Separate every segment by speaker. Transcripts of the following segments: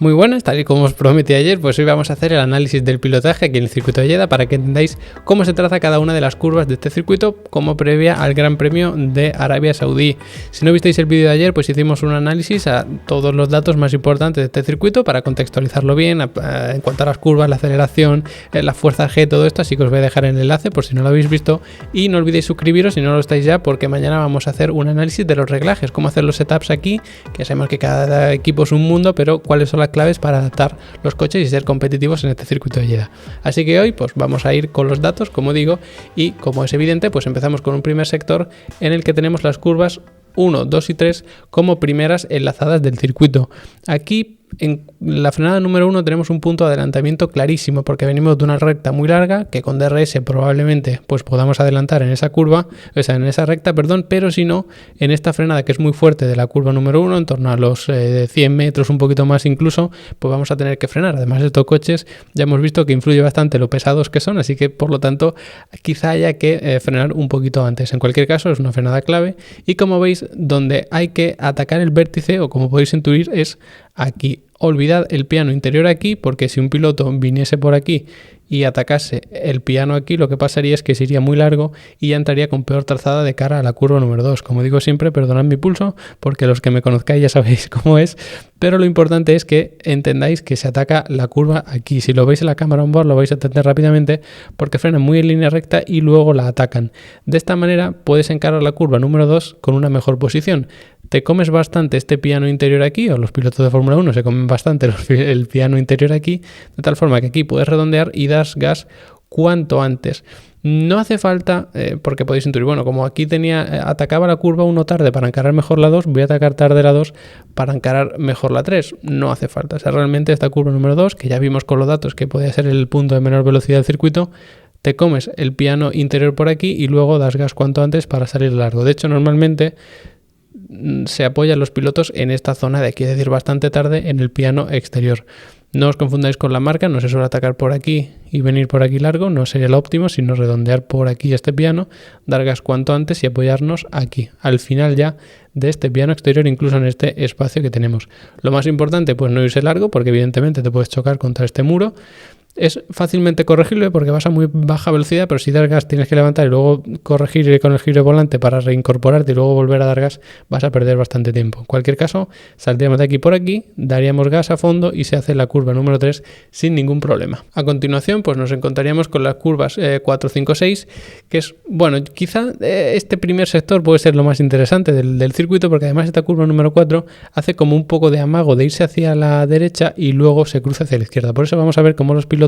Speaker 1: Muy buenas, tal y como os prometí ayer, pues hoy vamos a hacer el análisis del pilotaje aquí en el circuito de Jeddah para que entendáis cómo se traza cada una de las curvas de este circuito como previa al Gran Premio de Arabia Saudí. Si no visteis el vídeo de ayer, pues hicimos un análisis a todos los datos más importantes de este circuito para contextualizarlo bien en cuanto a las curvas, la aceleración, la fuerza G, todo esto, así que os voy a dejar el enlace por si no lo habéis visto y no olvidéis suscribiros si no lo estáis ya, porque mañana vamos a hacer un análisis de los reglajes, cómo hacer los setups aquí, que sabemos que cada equipo es un mundo, pero cuáles son las claves para adaptar los coches y ser competitivos en este circuito de Jeddah. Así que hoy pues vamos a ir con los datos, como digo, y como es evidente, pues empezamos con un primer sector en el que tenemos las curvas 1, 2 y 3 como primeras enlazadas del circuito. Aquí en la frenada número 1 tenemos un punto de adelantamiento clarísimo porque venimos de una recta muy larga que con DRS probablemente pues podamos adelantar en esa curva, o sea, en esa recta, perdón, pero si no, en esta frenada que es muy fuerte de la curva número 1, en torno a los 100 metros, un poquito más incluso, pues vamos a tener que frenar. Además, estos coches ya hemos visto que influye bastante lo pesados que son, así que por lo tanto quizá haya que frenar un poquito antes. En cualquier caso, es una frenada clave y como veis, donde hay que atacar el vértice, o como podéis intuir, es aquí. Olvidad el piano interior aquí, porque si un piloto viniese por aquí y atacase el piano aquí, lo que pasaría es que se iría muy largo y ya entraría con peor trazada de cara a la curva número 2. Como digo siempre, perdonad mi pulso, porque los que me conozcáis ya sabéis cómo es, pero lo importante es que entendáis que se ataca la curva aquí. Si lo veis en la cámara on board lo vais a entender rápidamente, porque frenan muy en línea recta y luego la atacan. De esta manera puedes encarar la curva número 2 con una mejor posición. Te comes bastante este piano interior aquí, o los pilotos de Fórmula 1 se comen bastante el piano interior aquí, de tal forma que aquí puedes redondear y das gas cuanto antes. No hace falta, porque podéis intuir, bueno, como aquí atacaba la curva 1 tarde para encarar mejor la 2, voy a atacar tarde la 2 para encarar mejor la 3. No hace falta, o sea, realmente esta curva número 2, que ya vimos con los datos que podía ser el punto de menor velocidad del circuito, te comes el piano interior por aquí y luego das gas cuanto antes para salir largo. De hecho, normalmente se apoyan los pilotos en esta zona de aquí, es decir, bastante tarde en el piano exterior. No os confundáis con la marca, no se suele atacar por aquí y venir por aquí largo, no sería lo óptimo, sino redondear por aquí este piano, dar gas cuanto antes y apoyarnos aquí, al final ya de este piano exterior, incluso en este espacio que tenemos. Lo más importante, pues no irse largo, porque evidentemente te puedes chocar contra este muro. Es fácilmente corregible porque vas a muy baja velocidad, pero si das gas tienes que levantar y luego corregir con el giro de volante para reincorporarte y luego volver a dar gas, vas a perder bastante tiempo. En cualquier caso, saldríamos de aquí por aquí, daríamos gas a fondo y se hace la curva número 3 sin ningún problema. A continuación, pues nos encontraríamos con las curvas 4, 5, 6, que es, bueno, quizá este primer sector puede ser lo más interesante del circuito, porque además esta curva número 4 hace como un poco de amago de irse hacia la derecha y luego se cruza hacia la izquierda. Por eso vamos a ver cómo los pilotos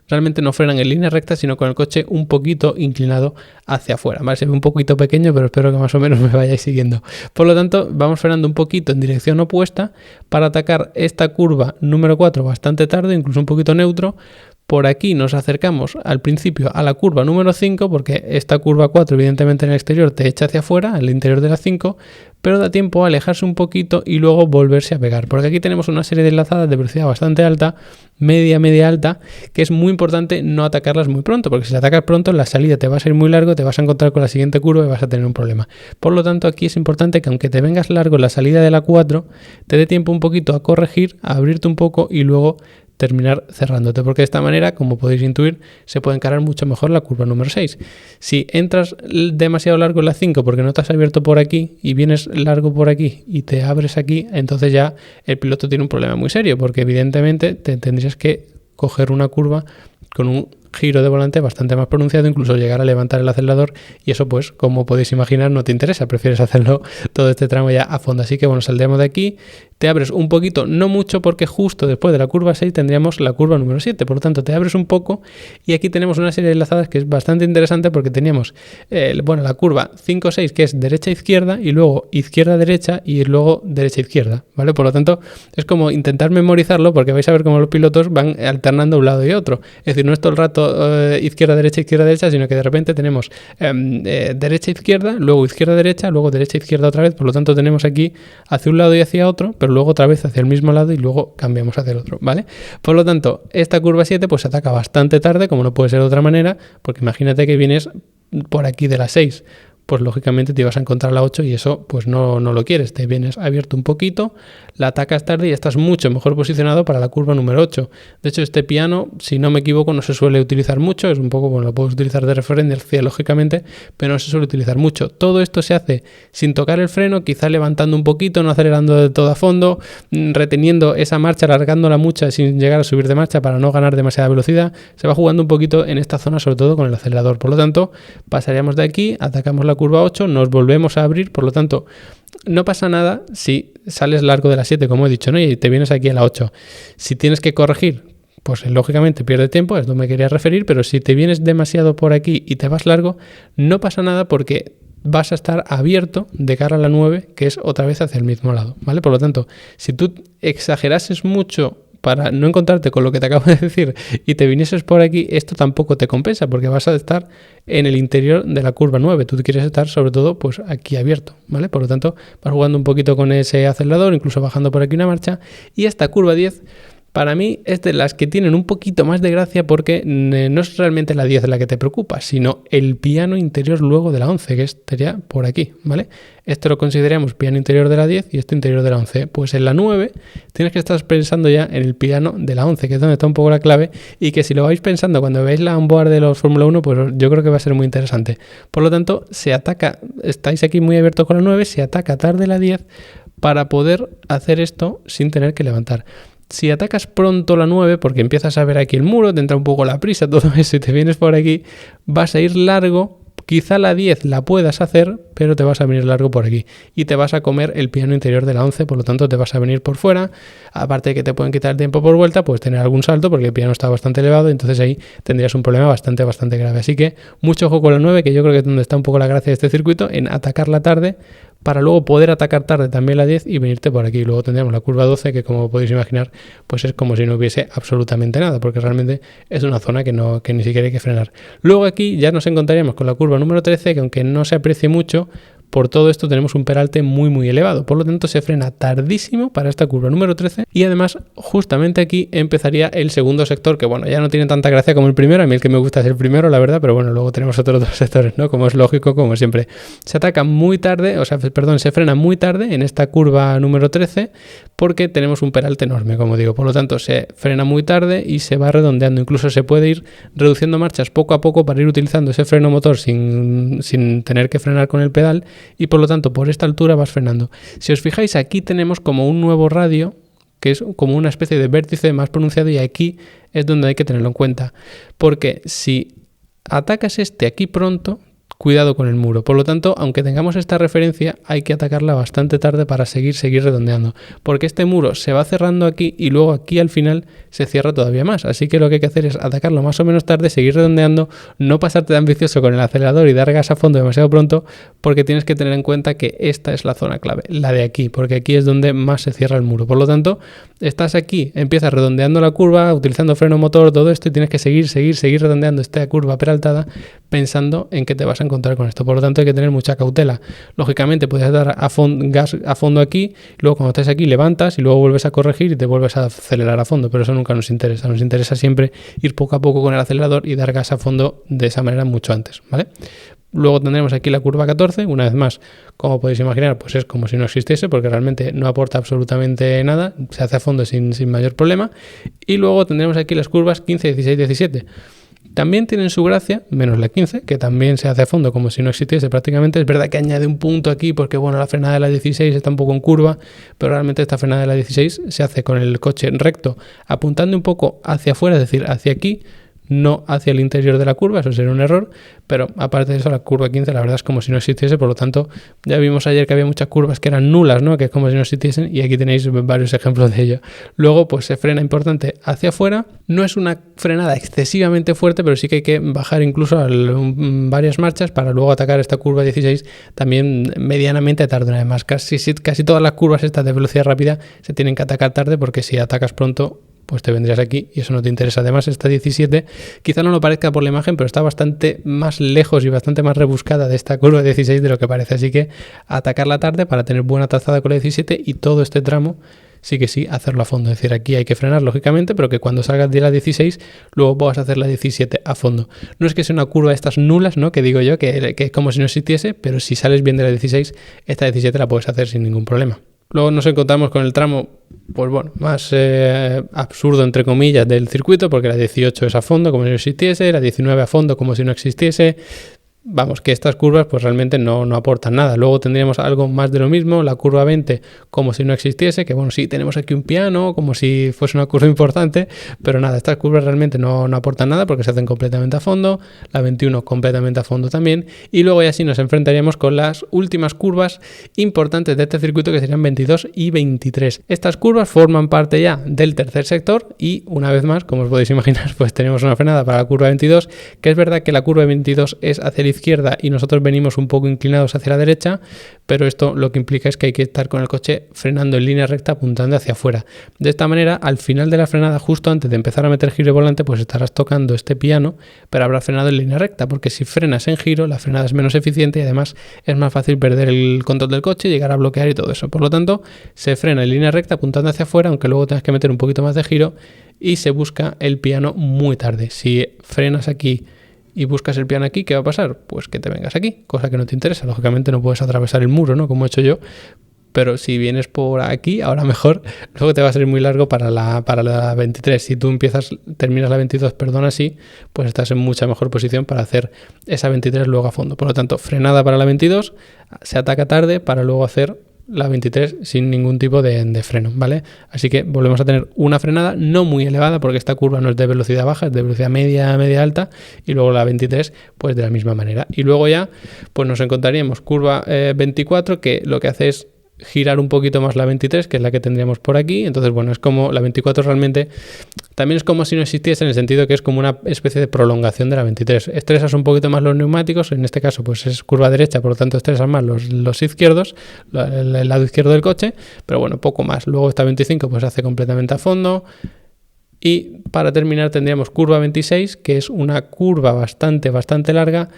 Speaker 1: realmente no frenan en línea recta, sino con el coche un poquito inclinado hacia afuera. Vale, se ve un poquito pequeño, pero espero que más o menos me vayáis siguiendo. Por lo tanto, vamos frenando un poquito en dirección opuesta para atacar esta curva número 4 bastante tarde, incluso un poquito neutro. Por aquí nos acercamos al principio a la curva número 5, porque esta curva 4 evidentemente en el exterior te echa hacia afuera, el interior de la 5, pero da tiempo a alejarse un poquito y luego volverse a pegar, porque aquí tenemos una serie de enlazadas de velocidad bastante alta, media alta, que es muy importante no atacarlas muy pronto, porque si la atacas pronto la salida te va a ser muy largo, te vas a encontrar con la siguiente curva y vas a tener un problema. Por lo tanto, aquí es importante que aunque te vengas largo en la salida de la 4, te dé tiempo un poquito a corregir, a abrirte un poco y luego terminar cerrándote, porque de esta manera, como podéis intuir, se puede encarar mucho mejor la curva número 6. Si entras demasiado largo en la 5 porque no te has abierto por aquí y vienes largo por aquí y te abres aquí, entonces ya el piloto tiene un problema muy serio, porque evidentemente te tendrías que coger una curva con un giro de volante bastante más pronunciado, incluso llegar a levantar el acelerador, y eso pues, como podéis imaginar, no te interesa, prefieres hacerlo todo este tramo ya a fondo. Así que bueno, saldremos de aquí, te abres un poquito, no mucho, porque justo después de la curva 6 tendríamos la curva número 7, por lo tanto te abres un poco y aquí tenemos una serie de enlazadas que es bastante interesante, porque teníamos la curva 5-6 que es derecha-izquierda y luego izquierda-derecha y luego derecha-izquierda, ¿vale? Por lo tanto es como intentar memorizarlo, porque vais a ver cómo los pilotos van alternando un lado y otro, es decir, no es todo el rato izquierda-derecha, sino que de repente tenemos derecha-izquierda, luego izquierda-derecha, luego derecha-izquierda otra vez, por lo tanto tenemos aquí hacia un lado y hacia otro, pero luego otra vez hacia el mismo lado y luego cambiamos hacia el otro, ¿vale? Por lo tanto, esta curva 7 pues se ataca bastante tarde, como no puede ser de otra manera, porque imagínate que vienes por aquí de la 6, pues lógicamente te vas a encontrar la 8 y eso pues no lo quieres. Te vienes abierto un poquito, la atacas tarde y estás mucho mejor posicionado para la curva número 8. De hecho, este piano, si no me equivoco, no se suele utilizar mucho, es un poco, bueno, lo puedes utilizar de referencia lógicamente, pero no se suele utilizar mucho. Todo esto se hace sin tocar el freno, quizá levantando un poquito, no acelerando de todo a fondo, reteniendo esa marcha, alargándola mucho sin llegar a subir de marcha para no ganar demasiada velocidad. Se va jugando un poquito en esta zona, sobre todo con el acelerador. Por lo tanto, pasaríamos de aquí, atacamos la curva 8, nos volvemos a abrir, por lo tanto, no pasa nada si sales largo de la 7, como he dicho, ¿no? Y te vienes aquí a la 8. Si tienes que corregir, pues lógicamente pierde tiempo, es donde me quería referir, pero si te vienes demasiado por aquí y te vas largo, no pasa nada porque vas a estar abierto de cara a la 9, que es otra vez hacia el mismo lado, ¿vale? Por lo tanto, si tú exagerases mucho para no encontrarte con lo que te acabo de decir y te vinieses por aquí, esto tampoco te compensa porque vas a estar en el interior de la curva 9. Tú quieres estar sobre todo pues aquí abierto, ¿vale? Por lo tanto, vas jugando un poquito con ese acelerador, incluso bajando por aquí una marcha, y esta curva 10 para mí es de las que tienen un poquito más de gracia porque no es realmente la 10 la que te preocupa, sino el piano interior luego de la 11, que estaría por aquí, ¿vale? Esto lo consideramos piano interior de la 10 y esto interior de la 11. Pues en la 9 tienes que estar pensando ya en el piano de la 11, que es donde está un poco la clave, y que si lo vais pensando cuando veáis la onboard de los Fórmula 1, pues yo creo que va a ser muy interesante. Por lo tanto, se ataca, estáis aquí muy abiertos con la 9, se ataca tarde la 10 para poder hacer esto sin tener que levantar. Si atacas pronto la 9, porque empiezas a ver aquí el muro, te entra un poco la prisa, todo eso, y te vienes por aquí, vas a ir largo. Quizá la 10 la puedas hacer, pero te vas a venir largo por aquí y te vas a comer el piano interior de la 11, por lo tanto te vas a venir por fuera. Aparte de que te pueden quitar el tiempo por vuelta, puedes tener algún salto porque el piano está bastante elevado, entonces ahí tendrías un problema bastante grave. Así que mucho ojo con la 9, que yo creo que es donde está un poco la gracia de este circuito, en atacarla tarde para luego poder atacar tarde también la 10 y venirte por aquí. Luego tendríamos la curva 12, que como podéis imaginar, pues es como si no hubiese absolutamente nada, porque realmente es una zona que ni siquiera hay que frenar. Luego aquí ya nos encontraríamos con la curva número 13, que aunque no se aprecie mucho, por todo esto tenemos un peralte muy elevado, por lo tanto se frena tardísimo para esta curva número 13 y además justamente aquí empezaría el segundo sector, que bueno, ya no tiene tanta gracia como el primero. A mí el que me gusta es el primero, la verdad, pero bueno, luego tenemos otros dos sectores, ¿no? Como es lógico, como siempre. Se ataca muy tarde, se frena muy tarde en esta curva número 13 porque tenemos un peralte enorme, como digo, por lo tanto se frena muy tarde y se va redondeando, incluso se puede ir reduciendo marchas poco a poco para ir utilizando ese freno motor sin tener que frenar con el pedal, y por lo tanto por esta altura vas frenando. Si os fijáis, aquí tenemos como un nuevo radio que es como una especie de vértice más pronunciado, y aquí es donde hay que tenerlo en cuenta, porque si atacas aquí pronto, cuidado con el muro. Por lo tanto, aunque tengamos esta referencia, hay que atacarla bastante tarde para seguir redondeando, porque este muro se va cerrando aquí y luego aquí al final se cierra todavía más. Así que lo que hay que hacer es atacarlo más o menos tarde, seguir redondeando, no pasarte de ambicioso con el acelerador y dar gas a fondo demasiado pronto, porque tienes que tener en cuenta que esta es la zona clave, la de aquí, porque aquí es donde más se cierra el muro. Por lo tanto, estás aquí, empiezas redondeando la curva, utilizando freno motor, todo esto, y tienes que seguir redondeando esta curva peraltada pensando en que te vas a encontrar con esto. Por lo tanto, hay que tener mucha cautela. Lógicamente puedes dar gas a fondo aquí, luego cuando estés aquí levantas y luego vuelves a corregir y te vuelves a acelerar a fondo, pero eso nunca nos interesa. Nos interesa siempre ir poco a poco con el acelerador y dar gas a fondo de esa manera mucho antes, ¿vale? Luego tendremos aquí la curva 14, una vez más, como podéis imaginar, pues es como si no existiese, porque realmente no aporta absolutamente nada, se hace a fondo sin mayor problema. Y luego tendremos aquí las curvas 15, 16, 17. También tienen su gracia, menos la 15, que también se hace a fondo como si no existiese prácticamente. Es verdad que añade un punto aquí porque bueno, la frenada de la 16 está un poco en curva, pero realmente esta frenada de la 16 se hace con el coche recto, apuntando un poco hacia afuera, es decir, hacia aquí, no hacia el interior de la curva. Eso sería un error, pero aparte de eso, la curva 15 la verdad es como si no existiese. Por lo tanto, ya vimos ayer que había muchas curvas que eran nulas, ¿no? Que es como si no existiesen, y aquí tenéis varios ejemplos de ello. Luego pues se frena importante hacia afuera, no es una frenada excesivamente fuerte, pero sí que hay que bajar incluso varias marchas para luego atacar esta curva 16 también medianamente tarde. Además, casi todas las curvas estas de velocidad rápida se tienen que atacar tarde, porque si atacas pronto pues te vendrías aquí y eso no te interesa. Además, esta 17 quizá no lo parezca por la imagen, pero está bastante más lejos y bastante más rebuscada de esta curva 16 de lo que parece, así que atacarla tarde para tener buena trazada con la 17 y todo este tramo sí que sí hacerlo a fondo. Es decir, aquí hay que frenar lógicamente, pero que cuando salgas de la 16 luego vas a hacer la 17 a fondo. No es que sea una curva de estas nulas, ¿no? Que digo yo, que es como si no existiese, pero si sales bien de la 16, esta 17 la puedes hacer sin ningún problema. Luego nos encontramos con el tramo, pues bueno, más absurdo entre comillas del circuito, porque la 18 es a fondo como si no existiese, la 19 a fondo como si no existiese. Vamos, que estas curvas pues realmente no aportan nada. Luego tendríamos algo más de lo mismo, la curva 20 como si no existiese, que bueno, sí, tenemos aquí un piano, como si fuese una curva importante, pero nada, estas curvas realmente no aportan nada porque se hacen completamente a fondo, la 21 completamente a fondo también, y luego ya sí nos enfrentaríamos con las últimas curvas importantes de este circuito, que serían 22 y 23. Estas curvas forman parte ya del tercer sector y una vez más, como os podéis imaginar, pues tenemos una frenada para la curva 22, que es verdad que la curva 22 es hacia la izquierda y nosotros venimos un poco inclinados hacia la derecha, pero esto lo que implica es que hay que estar con el coche frenando en línea recta apuntando hacia afuera. De esta manera, al final de la frenada, justo antes de empezar a meter giro de volante, pues estarás tocando este piano, pero habrás frenado en línea recta, porque si frenas en giro, la frenada es menos eficiente y además es más fácil perder el control del coche, llegar a bloquear y todo eso. Por lo tanto, se frena en línea recta apuntando hacia afuera, aunque luego tengas que meter un poquito más de giro, y se busca el piano muy tarde. Si frenas aquí y buscas el piano aquí, ¿qué va a pasar? Pues que te vengas aquí, cosa que no te interesa. Lógicamente no puedes atravesar el muro, ¿no? Como he hecho yo, pero si vienes por aquí, ahora mejor, luego te va a salir muy largo para la 23. Si tú terminas la 22, perdón, así, pues estás en mucha mejor posición para hacer esa 23 luego a fondo. Por lo tanto, frenada para la 22, se ataca tarde para luego hacer la 23 sin ningún tipo de freno, ¿vale? Así que volvemos a tener una frenada no muy elevada, porque esta curva no es de velocidad baja, es de velocidad media alta, y luego la 23 pues de la misma manera. Y luego ya pues nos encontraríamos curva 24, que lo que hace es girar un poquito más la 23, que es la que tendríamos por aquí. Entonces, bueno, es como la 24 realmente también es como si no existiese, en el sentido que es como una especie de prolongación de la 23. Estresas un poquito más los neumáticos, en este caso pues es curva derecha, por lo tanto estresas más los izquierdos, el lado izquierdo del coche, pero bueno, poco más. Luego esta 25 pues se hace completamente a fondo. Y para terminar tendríamos curva 26, que es una curva bastante larga,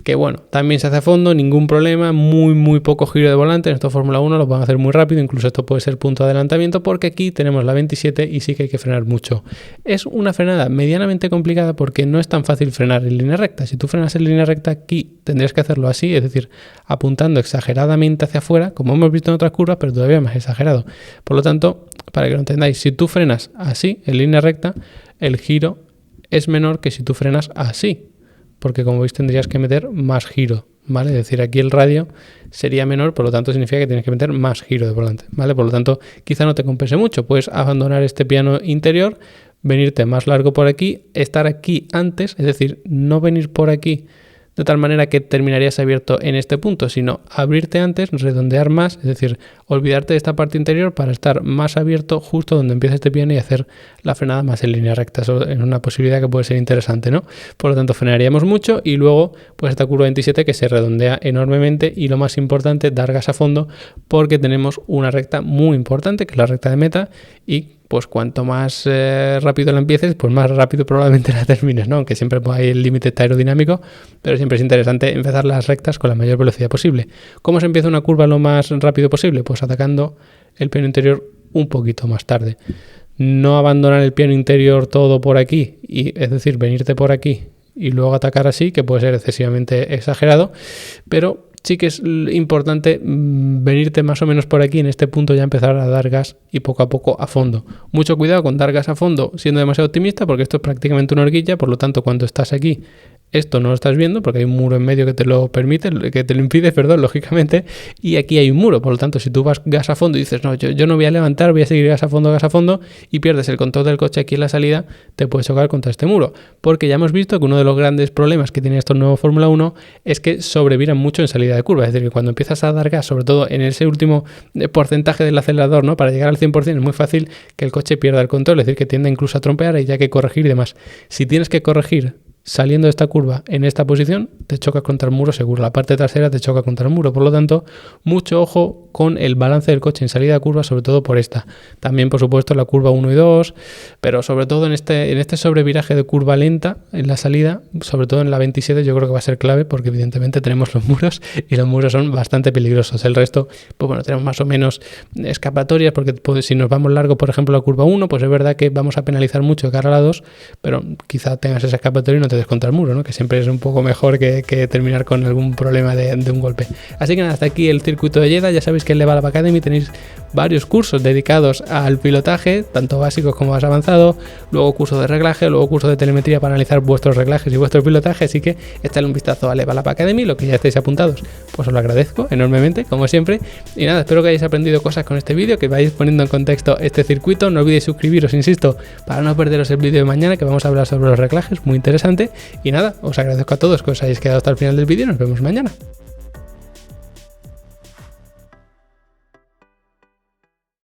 Speaker 1: que bueno, también se hace a fondo, ningún problema, muy poco giro de volante. En esto Fórmula 1 lo van a hacer muy rápido, incluso esto puede ser punto de adelantamiento, porque aquí tenemos la 27 y sí que hay que frenar mucho. Es una frenada medianamente complicada porque no es tan fácil frenar en línea recta. Si tú frenas en línea recta aquí tendrías que hacerlo así, es decir, apuntando exageradamente hacia afuera, como hemos visto en otras curvas, pero todavía más exagerado. Por lo tanto, para que lo entendáis, si tú frenas así en línea recta, el giro es menor que si tú frenas así, porque como veis tendrías que meter más giro, ¿vale? Es decir, aquí el radio sería menor, por lo tanto significa que tienes que meter más giro de volante, ¿vale? Por lo tanto, quizá no te compense mucho, puedes abandonar este piano interior, venirte más largo por aquí, estar aquí antes, es decir, no venir por aquí de tal manera que terminarías abierto en este punto, sino abrirte antes, redondear más, es decir, olvidarte de esta parte interior para estar más abierto justo donde empieza este piano y hacer la frenada más en línea recta. Eso es una posibilidad que puede ser interesante, ¿no? Por lo tanto, frenaríamos mucho y luego pues esta curva 27 que se redondea enormemente y lo más importante, dar gas a fondo, porque tenemos una recta muy importante, que es la recta de meta, y pues cuanto más rápido la empieces, pues más rápido probablemente la termines, ¿no? Aunque siempre hay el límite aerodinámico, pero siempre es interesante empezar las rectas con la mayor velocidad posible. ¿Cómo se empieza una curva lo más rápido posible? Pues atacando el piano interior un poquito más tarde. No abandonar el piano interior todo por aquí, es decir, venirte por aquí y luego atacar así, que puede ser excesivamente exagerado, pero sí que es importante venirte más o menos por aquí, en este punto ya empezar a dar gas y poco a poco a fondo. Mucho cuidado con dar gas a fondo siendo demasiado optimista, porque esto es prácticamente una horquilla, por lo tanto cuando estás aquí esto no lo estás viendo porque hay un muro en medio que te lo permite, que te lo impide, perdón, lógicamente, y aquí hay un muro. Por lo tanto, si tú vas gas a fondo y dices, no, yo no voy a levantar, voy a seguir gas a fondo, y pierdes el control del coche aquí en la salida, te puedes chocar contra este muro. Porque ya hemos visto que uno de los grandes problemas que tiene estos nuevos Fórmula 1 es que sobreviran mucho en salida de curva. Es decir, que cuando empiezas a dar gas, sobre todo en ese último porcentaje del acelerador, ¿no? Para llegar al 100% es muy fácil que el coche pierda el control, es decir, que tiende incluso a trompear y ya hay que corregir y demás. Si tienes que corregir saliendo de esta curva en esta posición, te chocas contra el muro seguro. La parte trasera te choca contra el muro. Por lo tanto, mucho ojo con el balance del coche en salida de curva, sobre todo por esta. También, por supuesto, la curva 1 y 2, pero sobre todo en este sobreviraje de curva lenta en la salida, sobre todo en la 27, yo creo que va a ser clave porque evidentemente tenemos los muros y los muros son bastante peligrosos. El resto, pues bueno, tenemos más o menos escapatorias porque pues, si nos vamos largo, por ejemplo, la curva 1, pues es verdad que vamos a penalizar mucho de cara a la 2, pero quizá tengas esa escapatoria y no te des contra el muro, ¿no? Que siempre es un poco mejor que terminar con algún problema de un golpe. Así que nada, hasta aquí el circuito de Jeddah. Ya sabéis que en Level Up Academy tenéis varios cursos dedicados al pilotaje, tanto básicos como más avanzado, luego curso de reglaje, luego curso de telemetría para analizar vuestros reglajes y vuestro pilotaje, así que echadle un vistazo a Level Up Academy, lo que ya estáis apuntados, pues os lo agradezco enormemente, como siempre. Y nada, espero que hayáis aprendido cosas con este vídeo, que vayáis poniendo en contexto este circuito. No olvidéis suscribiros, insisto, para no perderos el vídeo de mañana, que vamos a hablar sobre los reglajes, muy interesante. Y nada, os agradezco a todos que os hayáis quedado hasta el final del vídeo, nos vemos mañana.